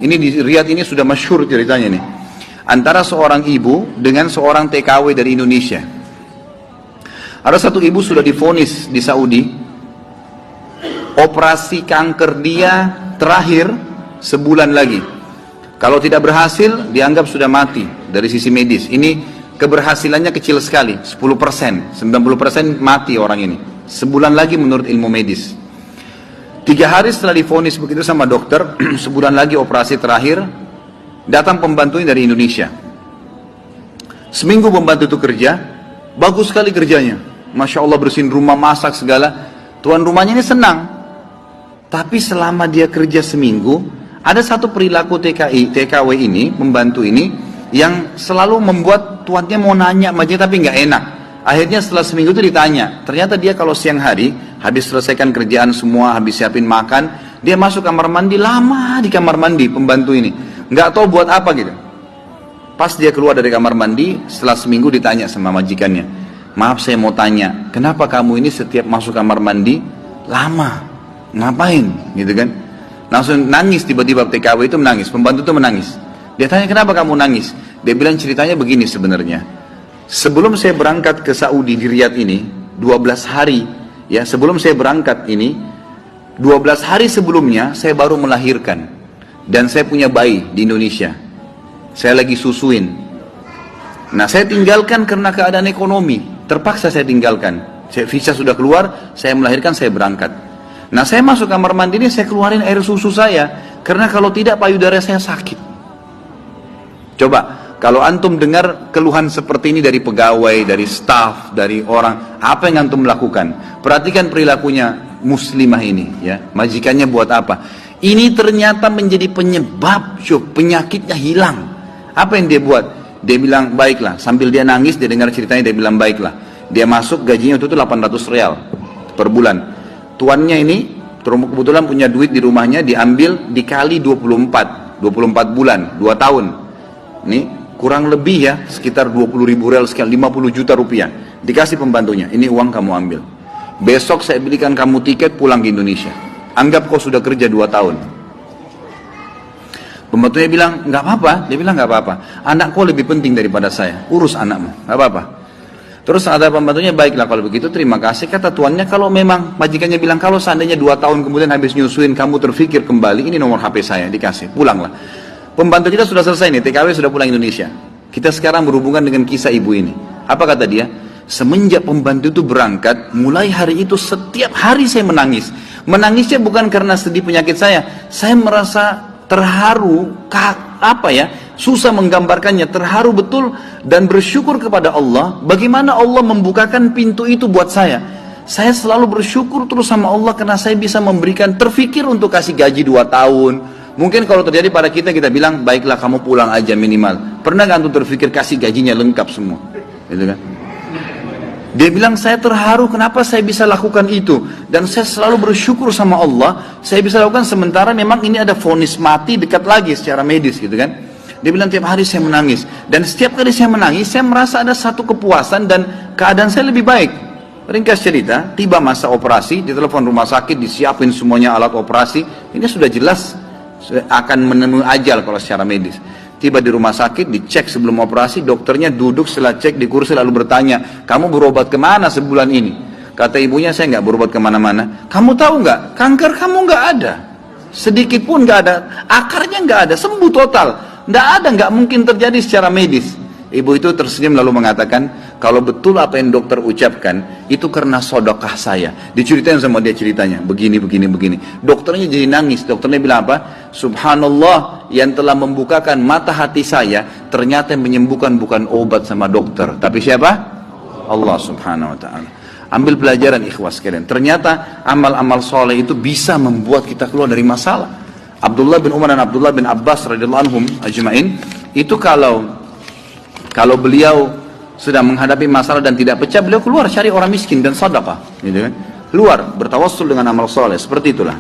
Ini di Riyadh ini sudah masyhur ceritanya nih. Antara seorang ibu dengan seorang TKW dari Indonesia. Ada satu ibu sudah divonis di Saudi. Operasi kanker dia terakhir sebulan lagi. Kalau tidak berhasil, dianggap sudah mati dari sisi medis. Ini keberhasilannya kecil sekali, 10%. 90% mati orang ini. Sebulan lagi menurut ilmu medis. 3 hari setelah divonis begitu sama dokter, sebulan lagi operasi terakhir, datang pembantunya dari Indonesia. Seminggu pembantu itu kerja, bagus sekali kerjanya. Masya Allah bersihin rumah, masak segala. Tuan rumahnya ini senang. Tapi selama dia kerja seminggu, ada satu perilaku TKW ini, pembantu ini, yang selalu membuat tuannya mau nanya sama dia tapi nggak enak. Akhirnya setelah seminggu itu ditanya, ternyata dia kalau siang hari, habis selesaikan kerjaan semua, habis siapin makan, dia masuk kamar mandi, lama di kamar mandi pembantu ini. Nggak tahu buat apa gitu. Pas dia keluar dari kamar mandi, setelah seminggu ditanya sama majikannya, maaf saya mau tanya, kenapa kamu ini setiap masuk kamar mandi, lama, ngapain gitu kan. Langsung nangis tiba-tiba TKW itu menangis, pembantu itu menangis. Dia tanya kenapa kamu nangis, dia bilang ceritanya begini sebenarnya. Sebelum saya berangkat ke Saudi di Riyadh ini, 12 hari, ya sebelum saya berangkat ini, 12 hari sebelumnya saya baru melahirkan. Dan saya punya bayi di Indonesia. Saya lagi susuin. Nah saya tinggalkan karena keadaan ekonomi. Terpaksa saya tinggalkan. Visa sudah keluar, saya melahirkan, saya berangkat. Nah saya masuk kamar mandi ini, saya keluarin air susu saya. Karena kalau tidak payudara saya sakit. Coba. Kalau antum dengar keluhan seperti ini dari pegawai, dari staf, dari orang, apa yang antum lakukan? Perhatikan perilakunya muslimah ini, ya. Majikannya buat apa? Ini ternyata menjadi penyebab, penyakitnya hilang. Apa yang dia buat? Dia bilang, baiklah. Sambil dia nangis, dia dengar ceritanya, dia bilang, baiklah. Dia masuk, gajinya itu 800 real per bulan. Tuannya ini, kebetulan punya duit di rumahnya, diambil dikali 24 bulan, 2 tahun. Ini kurang lebih ya, sekitar 20.000 real sekian, 50 juta rupiah. Dikasih pembantunya, ini uang kamu ambil. Besok saya belikan kamu tiket pulang ke Indonesia. Anggap kau sudah kerja 2 tahun. Pembantunya bilang, nggak apa-apa. Dia bilang, nggak apa-apa. Anak kau lebih penting daripada saya. Urus anakmu, nggak apa-apa. Terus ada pembantunya, baiklah kalau begitu terima kasih. Kata tuannya, kalau memang majikannya bilang, kalau seandainya 2 tahun kemudian habis nyusuin, kamu terfikir kembali, ini nomor HP saya, dikasih, pulanglah. Pembantu kita sudah selesai nih, TKW sudah pulang Indonesia. Kita sekarang berhubungan dengan kisah ibu ini. Apa kata dia? Semenjak pembantu itu berangkat, mulai hari itu setiap hari saya menangis. Menangisnya bukan karena sedih penyakit saya merasa terharu, susah menggambarkannya, terharu betul dan bersyukur kepada Allah. Bagaimana Allah membukakan pintu itu buat saya. Saya selalu bersyukur terus sama Allah karena saya bisa memberikan, terfikir untuk kasih gaji 2 tahun. Mungkin kalau terjadi pada kita bilang, baiklah kamu pulang aja minimal. Pernah gak antum terfikir kasih gajinya lengkap semua? Gitu kan? Dia bilang, saya terharu kenapa saya bisa lakukan itu. Dan saya selalu bersyukur sama Allah, saya bisa lakukan sementara memang ini ada vonis mati dekat lagi secara medis gitu kan. Dia bilang, tiap hari saya menangis. Dan setiap kali saya menangis, saya merasa ada satu kepuasan dan keadaan saya lebih baik. Ringkas cerita, tiba masa operasi, ditelepon rumah sakit, disiapin semuanya alat operasi. Ini sudah jelas akan menemui ajal kalau secara medis. Tiba di rumah sakit, dicek sebelum operasi, dokternya duduk setelah cek di kursi lalu bertanya, kamu berobat kemana sebulan ini? Kata ibunya, saya nggak berobat kemana-mana. Kamu tahu nggak, kanker kamu nggak ada, sedikit pun nggak ada, akarnya nggak ada, sembuh total, nggak ada, nggak mungkin terjadi secara medis. Ibu itu tersenyum lalu mengatakan, kalau betul apa yang dokter ucapkan, itu karena sedekah saya. Diceritain sama dia ceritanya, begini. Dokternya jadi nangis, dokternya bilang apa? Subhanallah, yang telah membukakan mata hati saya, ternyata yang menyembuhkan bukan obat sama dokter. Tapi siapa? Allah subhanahu wa ta'ala. Ambil pelajaran ikhwas sekalian. Ternyata amal-amal soleh itu bisa membuat kita keluar dari masalah. Abdullah bin Umar dan Abdullah bin Abbas radhiyallahu anhum ajma'in, itu kalau beliau sedang menghadapi masalah dan tidak pecah, beliau keluar cari orang miskin dan sedekah, gitu kan? Keluar bertawassul dengan amal soleh, seperti itulah.